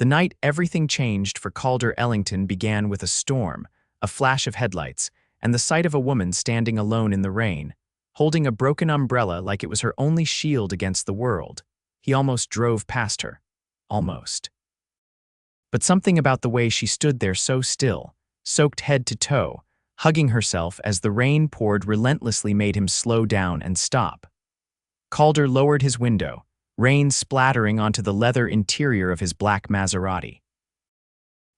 The night everything changed for Calder Ellington began with a storm, a flash of headlights, and the sight of a woman standing alone in the rain, holding a broken umbrella like it was her only shield against the world. He almost drove past her. Almost. But something about the way she stood there so still, soaked head to toe, hugging herself as the rain poured relentlessly made him slow down and stop. Calder lowered his window, rain splattering onto the leather interior of his black Maserati.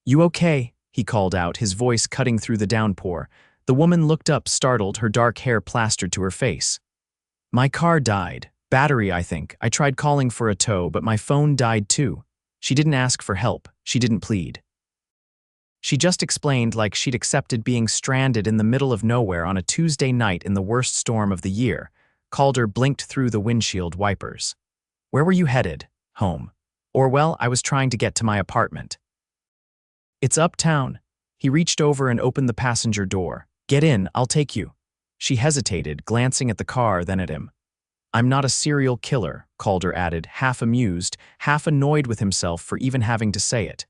"You okay?" he called out, his voice cutting through the downpour. The woman looked up, startled, her dark hair plastered to her face. "My car died. Battery, I think. I tried calling for a tow, but my phone died too." She didn't ask for help. She didn't plead. She just explained like she'd accepted being stranded in the middle of nowhere on a Tuesday night in the worst storm of the year. Calder blinked through the windshield wipers. "Where were you headed?" "Home. Or, well, I was trying to get to my apartment." "It's uptown." He reached over and opened the passenger door. "Get in, I'll take you." She hesitated, glancing at the car, then at him. "I'm not a serial killer," Calder added, half amused, half annoyed with himself for even having to say it.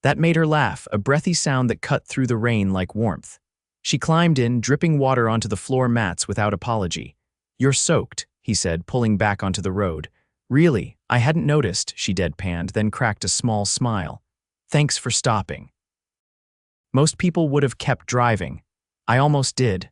That made her laugh, a breathy sound that cut through the rain like warmth. She climbed in, dripping water onto the floor mats without apology. "You're soaked," he said, pulling back onto the road. "Really? I hadn't noticed," she deadpanned, then cracked a small smile. "Thanks for stopping." "Most people would have kept driving. I almost did."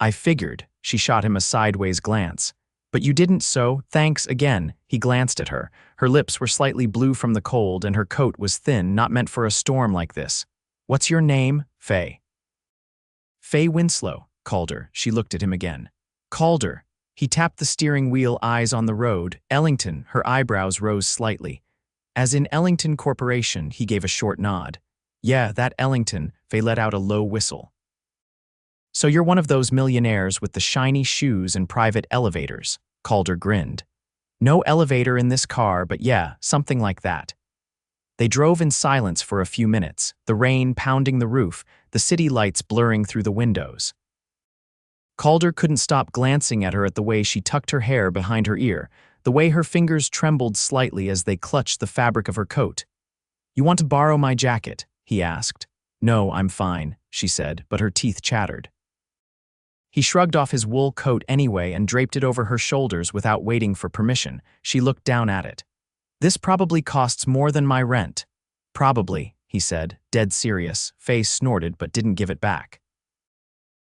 "I figured," she shot him a sideways glance. "But you didn't, so thanks again." He glanced at her. Her lips were slightly blue from the cold, and her coat was thin, not meant for a storm like this. "What's your name?" "Faye." "Faye Winslow." "Calder." She looked at him again. "Calder." He tapped the steering wheel, eyes on the road. "Ellington." Her eyebrows rose slightly. "As in Ellington Corporation," he gave a short nod. "Yeah, that Ellington." Faye let out a low whistle. "So you're one of those millionaires with the shiny shoes and private elevators." Calder grinned. "No elevator in this car, but yeah, something like that." They drove in silence for a few minutes, the rain pounding the roof, the city lights blurring through the windows. Calder couldn't stop glancing at her, at the way she tucked her hair behind her ear, the way her fingers trembled slightly as they clutched the fabric of her coat. "You want to borrow my jacket?" he asked. "No, I'm fine," she said, but her teeth chattered. He shrugged off his wool coat anyway and draped it over her shoulders without waiting for permission. She looked down at it. "This probably costs more than my rent." "Probably," he said, dead serious. Faye snorted but didn't give it back.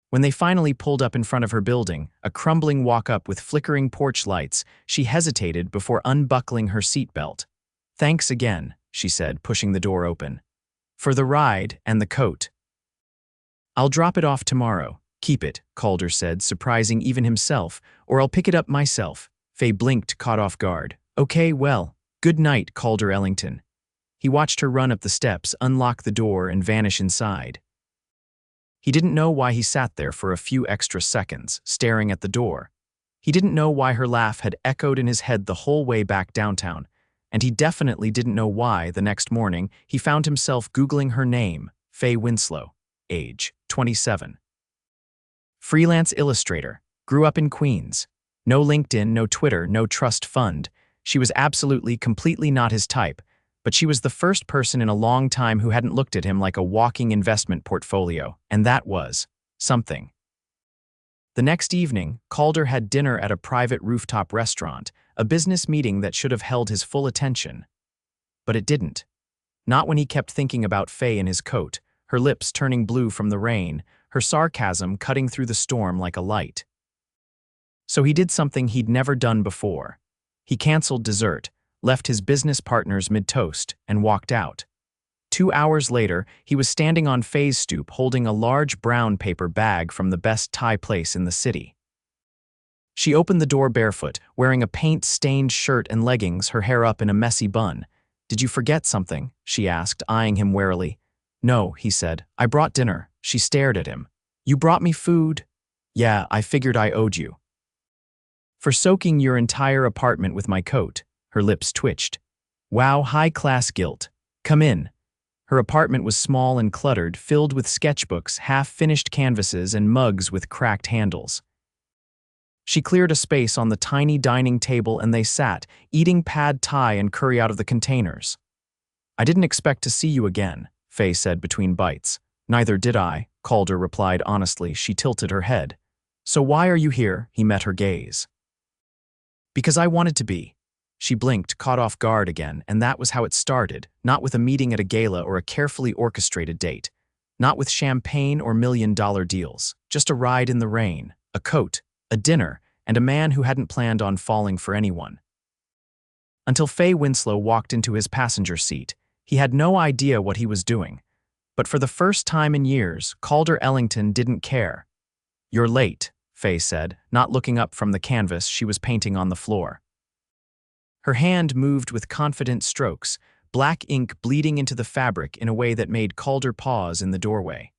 When they finally pulled up in front of her building, a crumbling walk-up with flickering porch lights, she hesitated before unbuckling her seatbelt. "Thanks again," she said, pushing the door open. "For the ride and the coat." "I'll drop it off tomorrow." "Keep it," Calder said, surprising even himself, "or I'll pick it up myself." Faye blinked, caught off guard. "Okay, well, good night, Calder Ellington." He watched her run up the steps, unlock the door, and vanish inside. He didn't know why he sat there for a few extra seconds, staring at the door. He didn't know why her laugh had echoed in his head the whole way back downtown, and he definitely didn't know why, the next morning, he found himself Googling her name, Faye Winslow, age 27. Freelance illustrator, grew up in Queens. No LinkedIn, no Twitter, no trust fund. She was absolutely, completely not his type, but she was the first person in a long time who hadn't looked at him like a walking investment portfolio, and that was something. The next evening, Calder had dinner at a private rooftop restaurant, a business meeting that should have held his full attention. But it didn't. Not when he kept thinking about Faye in his coat, her lips turning blue from the rain, her sarcasm cutting through the storm like a light. So he did something he'd never done before. He canceled dessert, left his business partners mid-toast, and walked out. 2 hours later, he was standing on Faye's stoop holding a large brown paper bag from the best Thai place in the city. She opened the door barefoot, wearing a paint-stained shirt and leggings, her hair up in a messy bun. "Did you forget something?" she asked, eyeing him warily. "No," he said. "I brought dinner." She stared at him. "You brought me food?" "Yeah, I figured I owed you." "For soaking your entire apartment with my coat." Her lips twitched. "Wow, high-class guilt. Come in." Her apartment was small and cluttered, filled with sketchbooks, half-finished canvases, and mugs with cracked handles. She cleared a space on the tiny dining table and they sat, eating pad thai and curry out of the containers. I didn't expect to see you again, Faye said between bites. Neither did I, Calder replied honestly. She tilted her head. So why are you here? He met her gaze. Because I wanted to be. She blinked, caught off guard again, and that was how it started, not with a meeting at a gala or a carefully orchestrated date. Not with champagne or million-dollar deals. Just a ride in the rain, a coat, a dinner, and a man who hadn't planned on falling for anyone. Until Faye Winslow walked into his passenger seat, he had no idea what he was doing. But for the first time in years, Calder Ellington didn't care. You're late, Faye said, not looking up from the canvas she was painting on the floor. Her hand moved with confident strokes, black ink bleeding into the fabric in a way that made Calder pause in the doorway.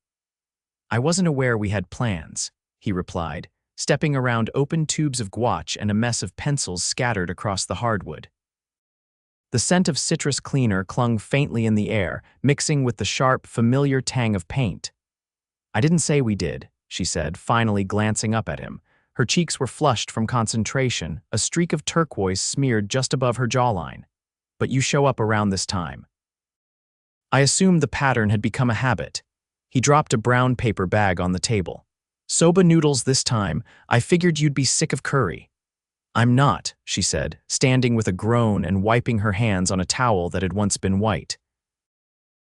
I wasn't aware we had plans, he replied, stepping around open tubes of gouache and a mess of pencils scattered across the hardwood. The scent of citrus cleaner clung faintly in the air, mixing with the sharp, familiar tang of paint. I didn't say we did, she said, finally glancing up at him. Her cheeks were flushed from concentration, a streak of turquoise smeared just above her jawline. But you show up around this time. I assumed the pattern had become a habit. He dropped a brown paper bag on the table. Soba noodles this time. I figured you'd be sick of curry. I'm not, she said, standing with a groan and wiping her hands on a towel that had once been white.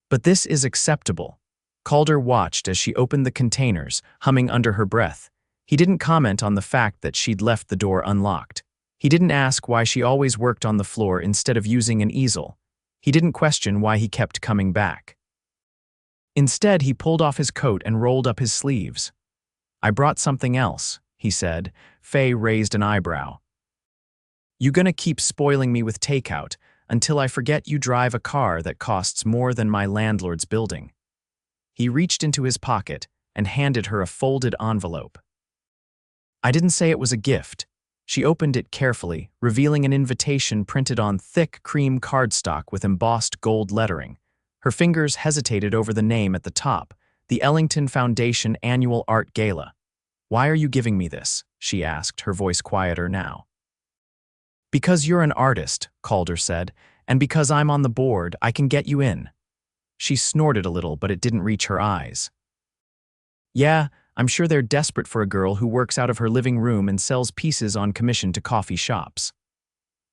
But this is acceptable. Calder watched as she opened the containers, humming under her breath. He didn't comment on the fact that she'd left the door unlocked. He didn't ask why she always worked on the floor instead of using an easel. He didn't question why he kept coming back. Instead, he pulled off his coat and rolled up his sleeves. I brought something else, he said. Faye raised an eyebrow. You gonna keep spoiling me with takeout until I forget you drive a car that costs more than my landlord's building. He reached into his pocket and handed her a folded envelope. I didn't say it was a gift. She opened it carefully, revealing an invitation printed on thick cream cardstock with embossed gold lettering. Her fingers hesitated over the name at the top, the Ellington Foundation Annual Art Gala. Why are you giving me this? She asked, her voice quieter now. Because you're an artist, Calder said, and because I'm on the board, I can get you in. She snorted a little, but it didn't reach her eyes. Yeah, I'm sure they're desperate for a girl who works out of her living room and sells pieces on commission to coffee shops.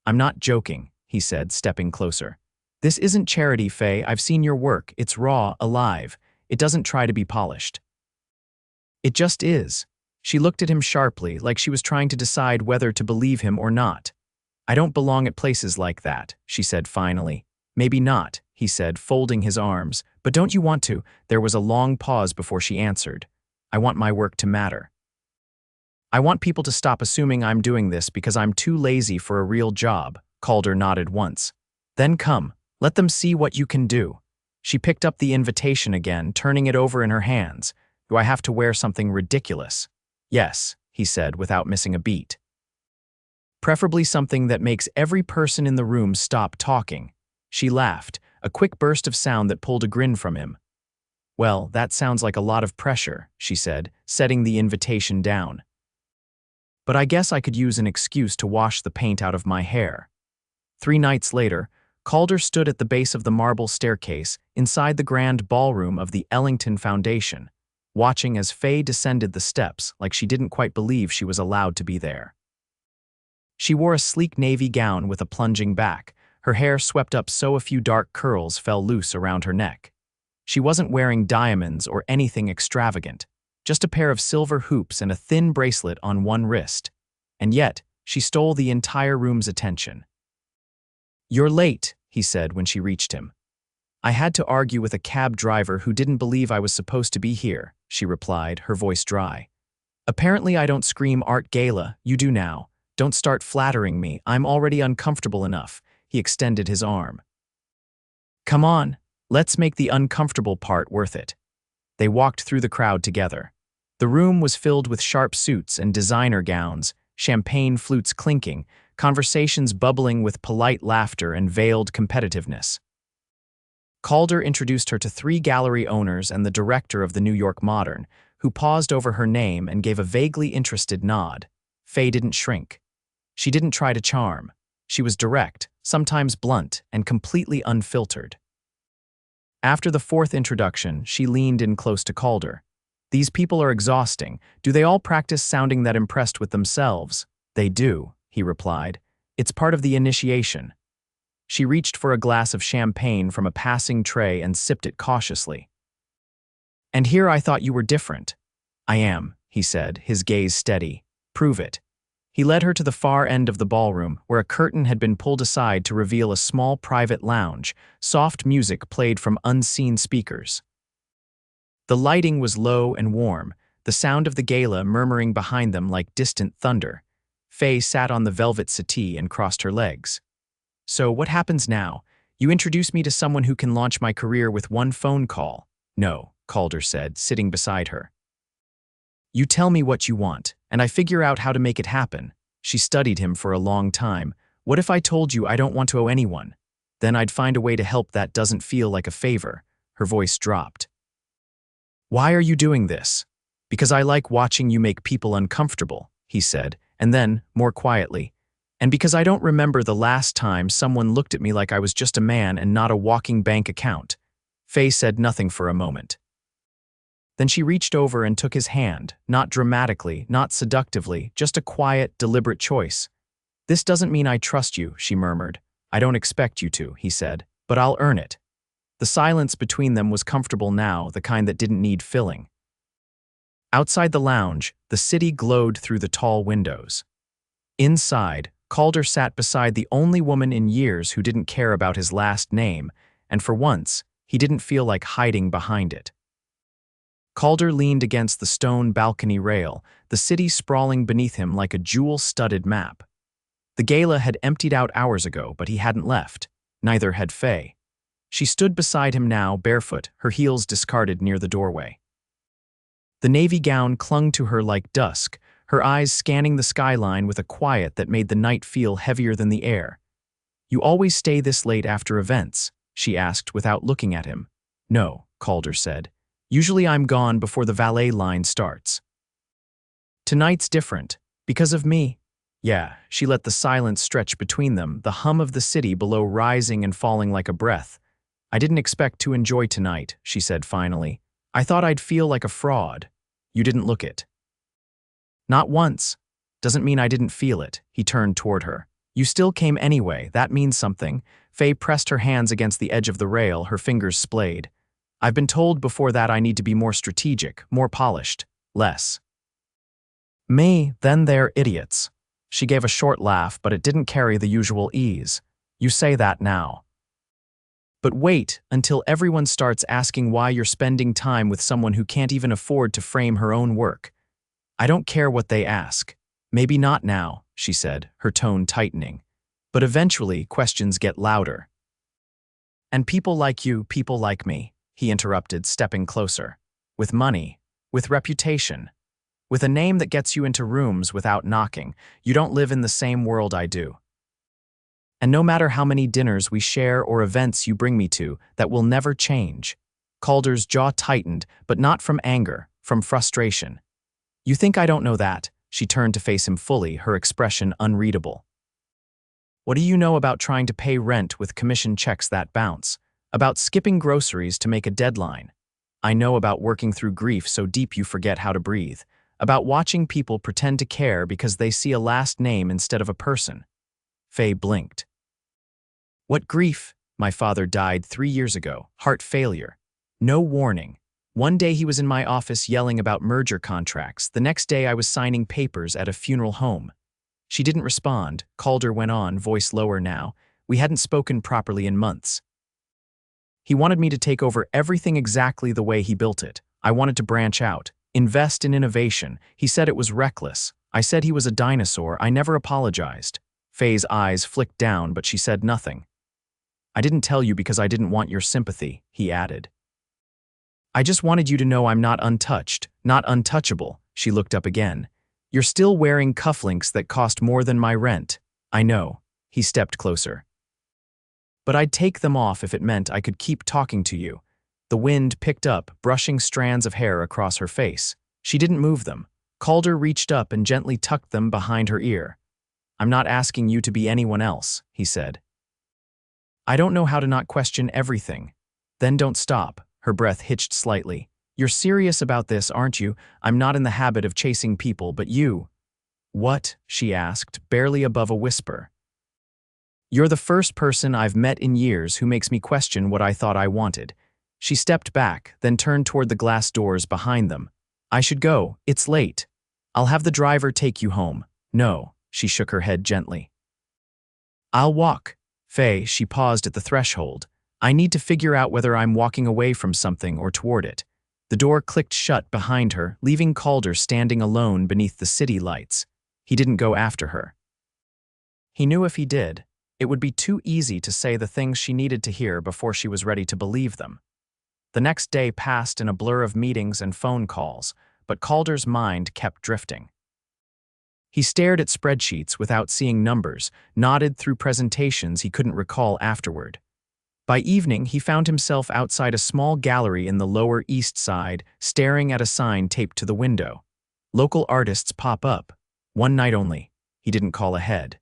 I'm not joking, he said, stepping closer. This isn't charity, Faye. I've seen your work. It's raw, alive. It doesn't try to be polished. It just is. She looked at him sharply, like she was trying to decide whether to believe him or not. I don't belong at places like that, she said finally. Maybe not, he said, folding his arms. But don't you want to? There was a long pause before she answered. I want my work to matter. I want people to stop assuming I'm doing this because I'm too lazy for a real job, Calder nodded once. Then come, let them see what you can do. She picked up the invitation again, turning it over in her hands. Do I have to wear something ridiculous? Yes, he said without missing a beat. Preferably something that makes every person in the room stop talking. She laughed, a quick burst of sound that pulled a grin from him. Well, that sounds like a lot of pressure, she said, setting the invitation down. But I guess I could use an excuse to wash the paint out of my hair. 3 nights later, Calder stood at the base of the marble staircase inside the grand ballroom of the Ellington Foundation, watching as Faye descended the steps like she didn't quite believe she was allowed to be there. She wore a sleek navy gown with a plunging back, her hair swept up so a few dark curls fell loose around her neck. She wasn't wearing diamonds or anything extravagant, just a pair of silver hoops and a thin bracelet on one wrist. And yet, she stole the entire room's attention. You're late, he said when she reached him. I had to argue with a cab driver who didn't believe I was supposed to be here, she replied, her voice dry. Apparently I don't scream art gala, you do now. Don't start flattering me, I'm already uncomfortable enough. He extended his arm. Come on, let's make the uncomfortable part worth it. They walked through the crowd together. The room was filled with sharp suits and designer gowns, champagne flutes clinking, conversations bubbling with polite laughter and veiled competitiveness. Calder introduced her to 3 gallery owners and the director of the New York Modern, who paused over her name and gave a vaguely interested nod. Faye didn't shrink. She didn't try to charm. She was direct, sometimes blunt, and completely unfiltered. After the fourth introduction, she leaned in close to Calder. These people are exhausting. Do they all practice sounding that impressed with themselves? They do, he replied. It's part of the initiation. She reached for a glass of champagne from a passing tray and sipped it cautiously. And here I thought you were different. I am, he said, his gaze steady. Prove it. He led her to the far end of the ballroom, where a curtain had been pulled aside to reveal a small private lounge. Soft music played from unseen speakers. The lighting was low and warm, the sound of the gala murmuring behind them like distant thunder. Faye sat on the velvet settee and crossed her legs. So what happens now? You introduce me to someone who can launch my career with one phone call. No, Calder said, sitting beside her. You tell me what you want, and I figure out how to make it happen. She studied him for a long time. What if I told you I don't want to owe anyone? Then I'd find a way to help that doesn't feel like a favor. Her voice dropped. Why are you doing this? Because I like watching you make people uncomfortable, he said, and then, more quietly, and because I don't remember the last time someone looked at me like I was just a man and not a walking bank account. Faye said nothing for a moment. Then she reached over and took his hand, not dramatically, not seductively, just a quiet, deliberate choice. This doesn't mean I trust you, she murmured. I don't expect you to, he said, but I'll earn it. The silence between them was comfortable now, the kind that didn't need filling. Outside the lounge, the city glowed through the tall windows. Inside, Calder sat beside the only woman in years who didn't care about his last name, and for once, he didn't feel like hiding behind it. Calder leaned against the stone balcony rail, the city sprawling beneath him like a jewel-studded map. The gala had emptied out hours ago, but he hadn't left. Neither had Faye. She stood beside him now, barefoot, her heels discarded near the doorway. The navy gown clung to her like dusk, her eyes scanning the skyline with a quiet that made the night feel heavier than the air. You always stay this late after events? She asked without looking at him. No, Calder said. Usually I'm gone before the valet line starts. Tonight's different. Because of me? Yeah, she let the silence stretch between them, the hum of the city below rising and falling like a breath. I didn't expect to enjoy tonight, she said finally. I thought I'd feel like a fraud. You didn't look it. Not once. Doesn't mean I didn't feel it. He turned toward her. You still came anyway. That means something. Faye pressed her hands against the edge of the rail, her fingers splayed. I've been told before that I need to be more strategic, more polished, less. Me, then they're idiots. She gave a short laugh, but it didn't carry the usual ease. You say that now. But wait until everyone starts asking why you're spending time with someone who can't even afford to frame her own work. I don't care what they ask. Maybe not now, she said, her tone tightening. But eventually, questions get louder. And people like you, people like me, he interrupted, stepping closer. With money, with reputation, with a name that gets you into rooms without knocking. You don't live in the same world I do. And no matter how many dinners we share or events you bring me to, that will never change. Calder's jaw tightened, but not from anger, from frustration. You think I don't know that? She turned to face him fully, her expression unreadable. What do you know about trying to pay rent with commission checks that bounce? About skipping groceries to make a deadline? I know about working through grief so deep you forget how to breathe. About watching people pretend to care because they see a last name instead of a person. Faye blinked. What grief? My father died 3 years ago, heart failure. No warning. One day he was in my office yelling about merger contracts. The next day I was signing papers at a funeral home. She didn't respond. Calder went on, voice lower now. We hadn't spoken properly in months. He wanted me to take over everything exactly the way he built it. I wanted to branch out, invest in innovation. He said it was reckless. I said he was a dinosaur. I never apologized. Faye's eyes flicked down, but she said nothing. I didn't tell you because I didn't want your sympathy, he added. I just wanted you to know I'm not untouched, not untouchable. She looked up again. You're still wearing cufflinks that cost more than my rent. I know. He stepped closer. But I'd take them off if it meant I could keep talking to you. The wind picked up, brushing strands of hair across her face. She didn't move them. Calder reached up and gently tucked them behind her ear. I'm not asking you to be anyone else, he said. I don't know how to not question everything. Then don't stop. Her breath hitched slightly. You're serious about this, aren't you? I'm not in the habit of chasing people, but you. What? She asked, barely above a whisper. You're the first person I've met in years who makes me question what I thought I wanted. She stepped back, then turned toward the glass doors behind them. I should go. It's late. I'll have the driver take you home. No, she shook her head gently. I'll walk. Faye, she paused at the threshold. I need to figure out whether I'm walking away from something or toward it. The door clicked shut behind her, leaving Calder standing alone beneath the city lights. He didn't go after her. He knew if he did, it would be too easy to say the things she needed to hear before she was ready to believe them. The next day passed in a blur of meetings and phone calls, but Calder's mind kept drifting. He stared at spreadsheets without seeing numbers, nodded through presentations he couldn't recall afterward. By evening, he found himself outside a small gallery in the Lower East Side, staring at a sign taped to the window. Local artists pop up. One night only. He didn't call ahead.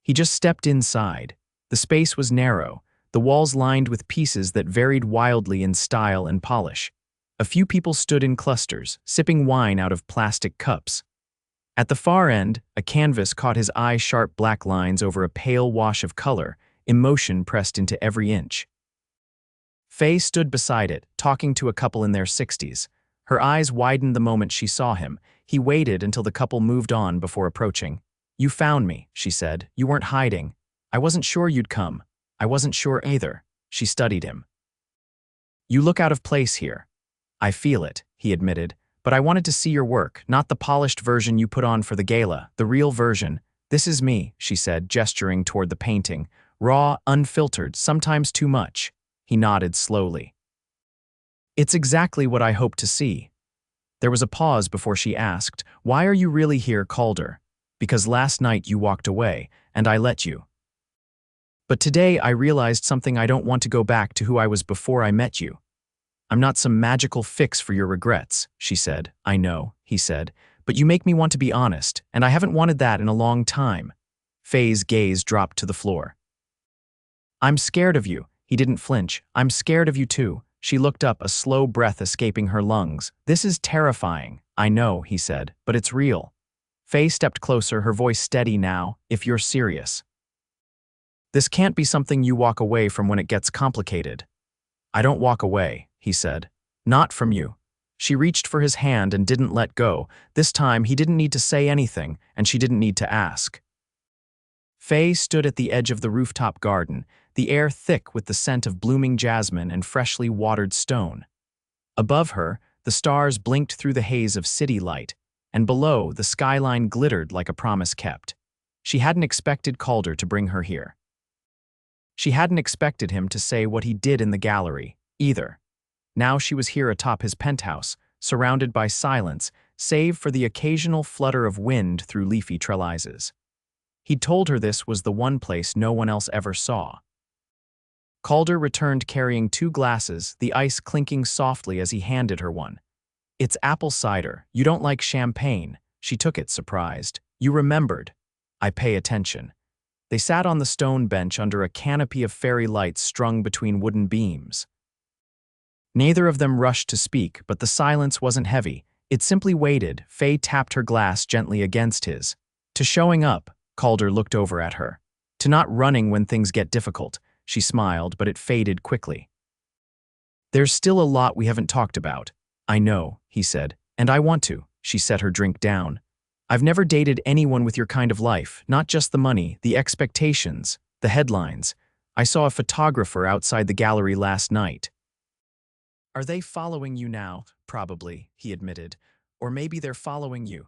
He just stepped inside. The space was narrow, the walls lined with pieces that varied wildly in style and polish. A few people stood in clusters, sipping wine out of plastic cups. At the far end, a canvas caught his eye, sharp black lines over a pale wash of color, emotion pressed into every inch. Faye stood beside it, talking to a couple in their 60s. Her eyes widened the moment she saw him. He waited until the couple moved on before approaching. You found me, she said. You weren't hiding. I wasn't sure you'd come. I wasn't sure either. She studied him. You look out of place here. I feel it, he admitted. But I wanted to see your work, not the polished version you put on for the gala, the real version. This is me, she said, gesturing toward the painting. Raw, unfiltered, sometimes too much. He nodded slowly. It's exactly what I hoped to see. There was a pause before she asked, Why are you really here, Calder? Because last night you walked away, and I let you. But today I realized something. I don't want to go back to who I was before I met you. I'm not some magical fix for your regrets, she said. I know, he said, but you make me want to be honest, and I haven't wanted that in a long time. Faye's gaze dropped to the floor. I'm scared of you. He didn't flinch. I'm scared of you too. She looked up, a slow breath escaping her lungs. This is terrifying. I know, he said, but it's real. Faye stepped closer, her voice steady now. If you're serious. This can't be something you walk away from when it gets complicated. I don't walk away, he said. Not from you. She reached for his hand and didn't let go. This time he didn't need to say anything, and she didn't need to ask. Faye stood at the edge of the rooftop garden, the air thick with the scent of blooming jasmine and freshly watered stone. Above her, the stars blinked through the haze of city light, and below, the skyline glittered like a promise kept. She hadn't expected Calder to bring her here. She hadn't expected him to say what he did in the gallery, either. Now she was here atop his penthouse, surrounded by silence, save for the occasional flutter of wind through leafy trellises. He'd told her this was the one place no one else ever saw. Calder returned carrying 2 glasses, the ice clinking softly as he handed her one. It's apple cider. You don't like champagne. She took it, surprised. You remembered. I pay attention. They sat on the stone bench under a canopy of fairy lights strung between wooden beams. Neither of them rushed to speak, but the silence wasn't heavy. It simply waited. Faye tapped her glass gently against his. To showing up, Calder looked over at her. To not running when things get difficult. She smiled, but it faded quickly. There's still a lot we haven't talked about. I know, he said, and I want to. She set her drink down. I've never dated anyone with your kind of life, not just the money, the expectations, the headlines. I saw a photographer outside the gallery last night. Are they following you now? Probably, he admitted. Or maybe they're following you.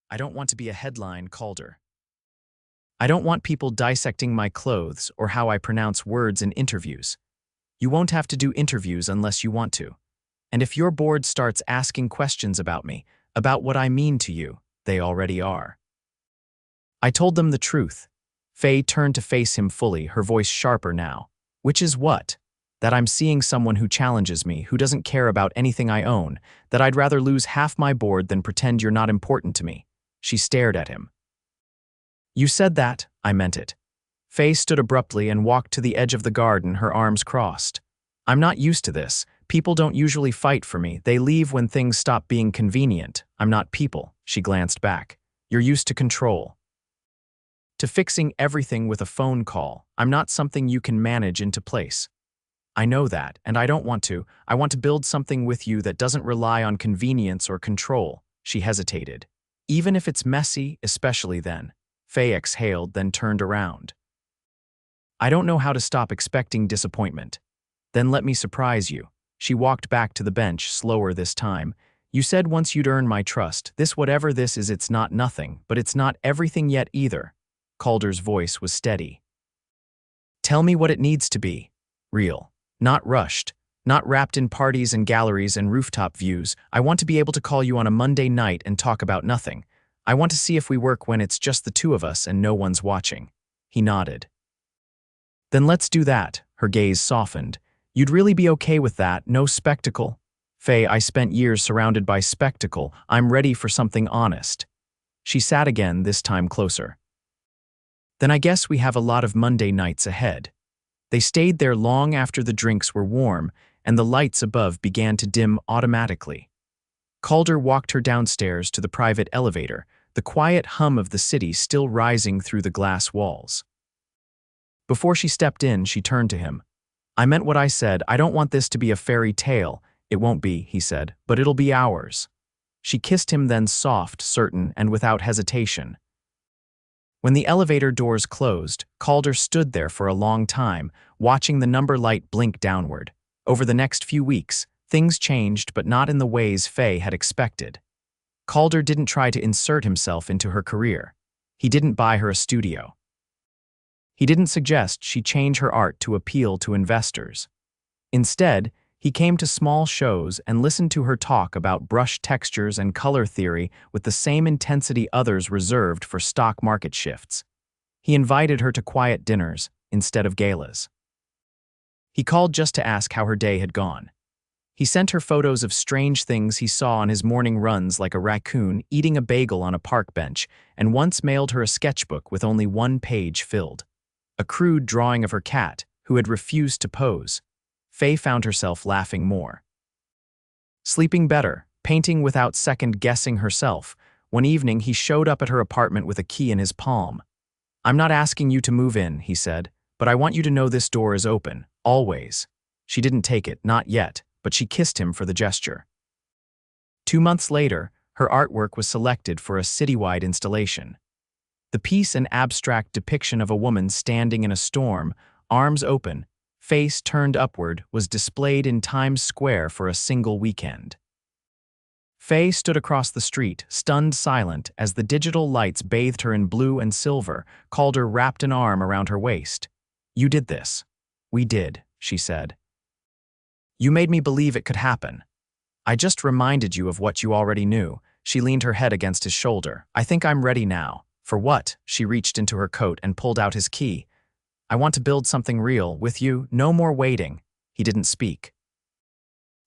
I don't want to be a headline, Calder. I don't want people dissecting my clothes or how I pronounce words in interviews. You won't have to do interviews unless you want to. And if your board starts asking questions about me, about what I mean to you, they already are. I told them the truth. Faye turned to face him fully, her voice sharper now. Which is what? That I'm seeing someone who challenges me, who doesn't care about anything I own, that I'd rather lose half my board than pretend you're not important to me. She stared at him. You said that, I meant it. Faye stood abruptly and walked to the edge of the garden, her arms crossed. I'm not used to this. People don't usually fight for me. They leave when things stop being convenient. I'm not people, she glanced back. You're used to control. To fixing everything with a phone call. I'm not something you can manage into place. I know that, and I don't want to. I want to build something with you that doesn't rely on convenience or control. She hesitated. Even if it's messy, especially then. Faye exhaled, then turned around. I don't know how to stop expecting disappointment. Then let me surprise you. She walked back to the bench, slower this time. You said once you'd earn my trust. This whatever this is, it's not nothing, but it's not everything yet either. Calder's voice was steady. Tell me what it needs to be. Real. Not rushed. Not wrapped in parties and galleries and rooftop views. I want to be able to call you on a Monday night and talk about nothing. I want to see if we work when it's just the two of us and no one's watching. He nodded. Then let's do that. Her gaze softened. You'd really be okay with that, no spectacle? Faye, I spent years surrounded by spectacle. I'm ready for something honest. She sat again, this time closer. Then I guess we have a lot of Monday nights ahead. They stayed there long after the drinks were warm, and the lights above began to dim automatically. Calder walked her downstairs to the private elevator, the quiet hum of the city still rising through the glass walls. Before she stepped in, she turned to him. I meant what I said. I don't want this to be a fairy tale. It won't be, he said, but it'll be ours. She kissed him then, soft, certain, and without hesitation. When the elevator doors closed, Calder stood there for a long time, watching the number light blink downward. Over the next few weeks, things changed, but not in the ways Faye had expected. Calder didn't try to insert himself into her career. He didn't buy her a studio. He didn't suggest she change her art to appeal to investors. Instead, he came to small shows and listened to her talk about brush textures and color theory with the same intensity others reserved for stock market shifts. He invited her to quiet dinners instead of galas. He called just to ask how her day had gone. He sent her photos of strange things he saw on his morning runs, like a raccoon eating a bagel on a park bench, and once mailed her a sketchbook with only one page filled. A crude drawing of her cat, who had refused to pose. Faye found herself laughing more. Sleeping better, painting without second-guessing herself. One evening, he showed up at her apartment with a key in his palm. I'm not asking you to move in, he said, but I want you to know this door is open, always. She didn't take it, not yet, but she kissed him for the gesture. 2 months later, her artwork was selected for a citywide installation. The piece, an abstract depiction of a woman standing in a storm, arms open, face turned upward, was displayed in Times Square for a single weekend. Faye stood across the street, stunned silent, as the digital lights bathed her in blue and silver. Calder wrapped an arm around her waist. You did this. We did, she said. You made me believe it could happen. I just reminded you of what you already knew. She leaned her head against his shoulder. I think I'm ready now. For what? She reached into her coat and pulled out his key. I want to build something real, with you, no more waiting. He didn't speak.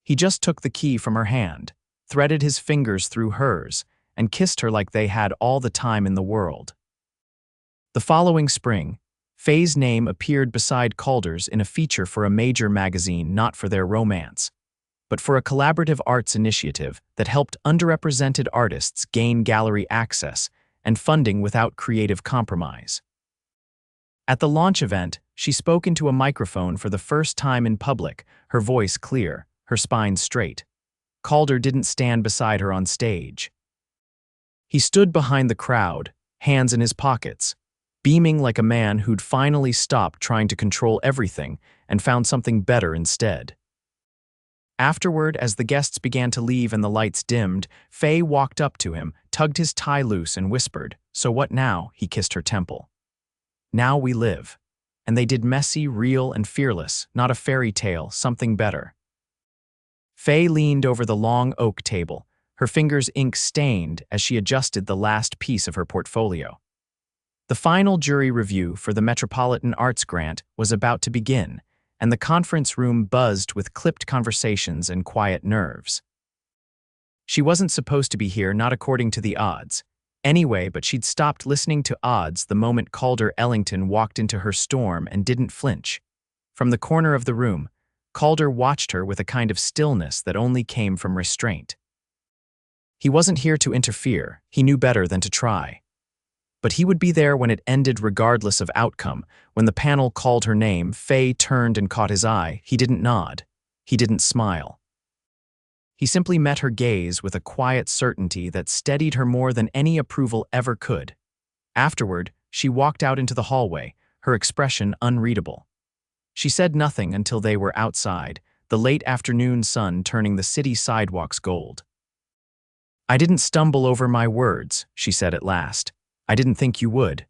He just took the key from her hand, threaded his fingers through hers, and kissed her like they had all the time in the world. The following spring, Faye's name appeared beside Calder's in a feature for a major magazine, not for their romance, but for a collaborative arts initiative that helped underrepresented artists gain gallery access and funding without creative compromise. At the launch event, she spoke into a microphone for the first time in public, her voice clear, her spine straight. Calder didn't stand beside her on stage. He stood behind the crowd, hands in his pockets, beaming like a man who'd finally stopped trying to control everything and found something better instead. Afterward, as the guests began to leave and the lights dimmed, Faye walked up to him, tugged his tie loose and whispered, "So what now?" He kissed her temple. "Now we live." And they did messy, real, and fearless, not a fairy tale, something better. Faye leaned over the long oak table, her fingers ink-stained as she adjusted the last piece of her portfolio. The final jury review for the Metropolitan Arts Grant was about to begin, and the conference room buzzed with clipped conversations and quiet nerves. She wasn't supposed to be here, not according to the odds. Anyway, but she'd stopped listening to odds the moment Calder Ellington walked into her storm and didn't flinch. From the corner of the room, Calder watched her with a kind of stillness that only came from restraint. He wasn't here to interfere, he knew better than to try. But he would be there when it ended regardless of outcome. When the panel called her name, Faye turned and caught his eye. He didn't nod. He didn't smile. He simply met her gaze with a quiet certainty that steadied her more than any approval ever could. Afterward, she walked out into the hallway, her expression unreadable. She said nothing until they were outside, the late afternoon sun turning the city sidewalks gold. "I didn't stumble over my words," she said at last. "I didn't think you would.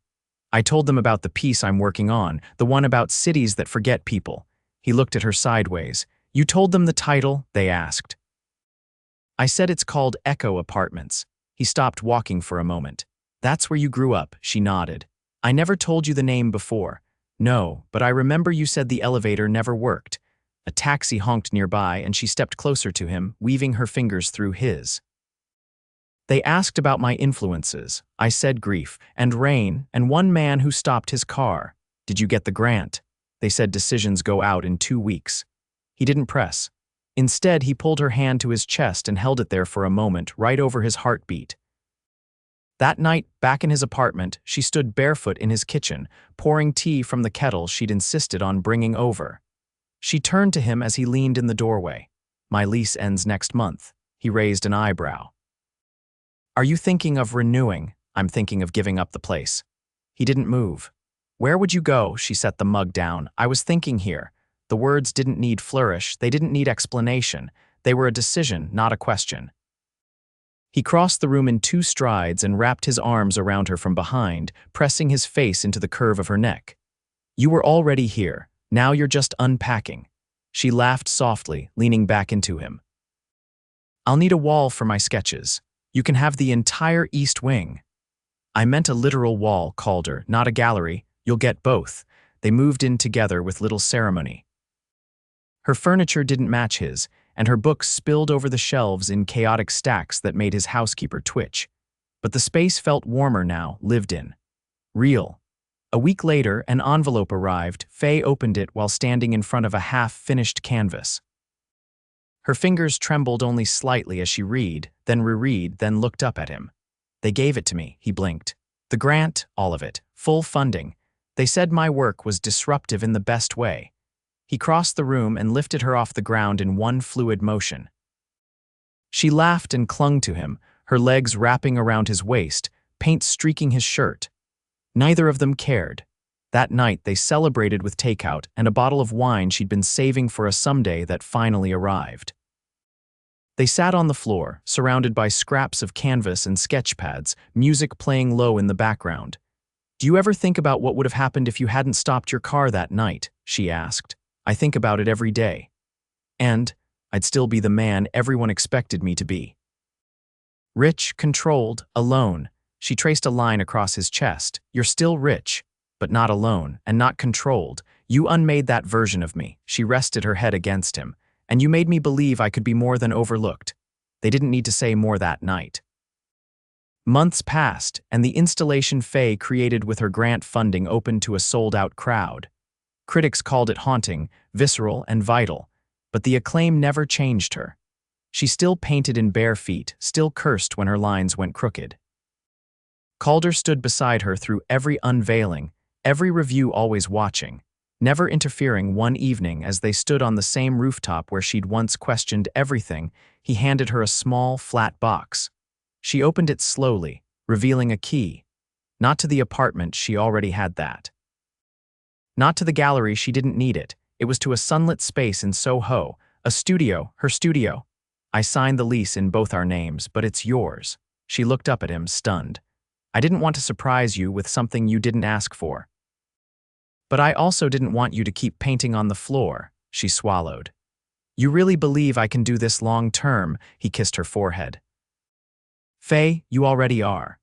I told them about the piece I'm working on, the one about cities that forget people." He looked at her sideways. "You told them the title?" they asked. "I said it's called Echo Apartments." He stopped walking for a moment. "That's where you grew up," she nodded. "I never told you the name before." "No, but I remember you said the elevator never worked." A taxi honked nearby and she stepped closer to him, weaving her fingers through his. "They asked about my influences. I said grief, and rain, and one man who stopped his car. Did you get the grant? They said decisions go out in 2 weeks. He didn't press. Instead, he pulled her hand to his chest and held it there for a moment, right over his heartbeat. That night, back in his apartment, she stood barefoot in his kitchen, pouring tea from the kettle she'd insisted on bringing over. She turned to him as he leaned in the doorway. "My lease ends next month." He raised an eyebrow. "Are you thinking of renewing?" "I'm thinking of giving up the place." He didn't move. "Where would you go?" She set the mug down. "I was thinking here." The words didn't need flourish, they didn't need explanation. They were a decision, not a question. He crossed the room in 2 strides and wrapped his arms around her from behind, pressing his face into the curve of her neck. "You were already here. Now you're just unpacking." She laughed softly, leaning back into him. "I'll need a wall for my sketches. You can have the entire East Wing." "I meant a literal wall, Calder, not a gallery. You'll get both." They moved in together with little ceremony. Her furniture didn't match his, and her books spilled over the shelves in chaotic stacks that made his housekeeper twitch. But the space felt warmer now, lived in. Real. A week later, an envelope arrived. Faye opened it while standing in front of a half-finished canvas. Her fingers trembled only slightly as she read, then reread, then looked up at him. "They gave it to me," he blinked. "The grant, all of it, full funding. They said my work was disruptive in the best way." He crossed the room and lifted her off the ground in one fluid motion. She laughed and clung to him, her legs wrapping around his waist, paint streaking his shirt. Neither of them cared. That night they celebrated with takeout and a bottle of wine she'd been saving for a someday that finally arrived. They sat on the floor, surrounded by scraps of canvas and sketch pads, music playing low in the background. "Do you ever think about what would have happened if you hadn't stopped your car that night?" she asked. "I think about it every day. And I'd still be the man everyone expected me to be." "Rich, controlled, alone." She traced a line across his chest. "You're still rich, but not alone, and not controlled. You unmade that version of me." She rested her head against him. "And you made me believe I could be more than overlooked." They didn't need to say more that night. Months passed, and the installation Faye created with her grant funding opened to a sold-out crowd. Critics called it haunting, visceral, and vital, but the acclaim never changed her. She still painted in bare feet, still cursed when her lines went crooked. Calder stood beside her through every unveiling, every review always watching, never interfering. One evening as they stood on the same rooftop where she'd once questioned everything, he handed her a small, flat box. She opened it slowly, revealing a key. Not to the apartment, she already had that. Not to the gallery, she didn't need it. It was to a sunlit space in Soho, a studio, her studio. "I signed the lease in both our names, but it's yours." She looked up at him, stunned. "I didn't want to surprise you with something you didn't ask for. But I also didn't want you to keep painting on the floor." She swallowed. "You really believe I can do this long term?" He kissed her forehead. "Faye, you already are."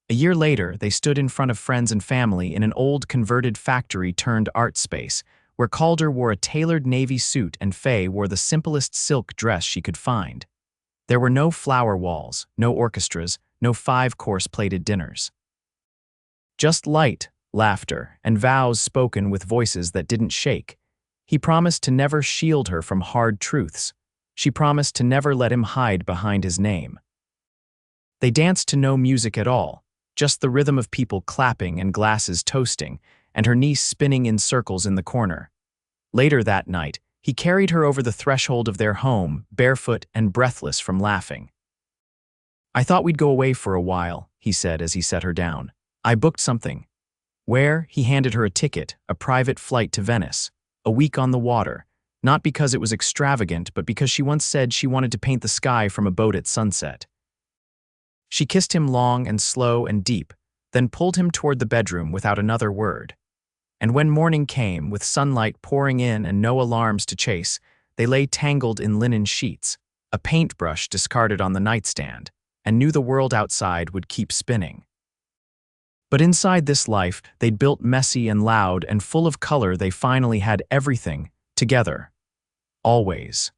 A year later, they stood in front of friends and family in an old converted factory-turned-art space, where Calder wore a tailored navy suit and Faye wore the simplest silk dress she could find. There were no flower walls, no orchestras, no 5-course plated dinners. Just light, laughter, and vows spoken with voices that didn't shake. He promised to never shield her from hard truths. She promised to never let him hide behind his name. They danced to no music at all, just the rhythm of people clapping and glasses toasting, and her niece spinning in circles in the corner. Later that night, he carried her over the threshold of their home, barefoot and breathless from laughing. "I thought we'd go away for a while," he said as he set her down. "I booked something." Where? He handed her a ticket, a private flight to Venice, a week on the water, not because it was extravagant, but because she once said she wanted to paint the sky from a boat at sunset. She kissed him long and slow and deep, then pulled him toward the bedroom without another word. And when morning came, with sunlight pouring in and no alarms to chase, they lay tangled in linen sheets, a paintbrush discarded on the nightstand, and knew the world outside would keep spinning. But inside this life they'd built messy and loud and full of color, they finally had everything together. Always.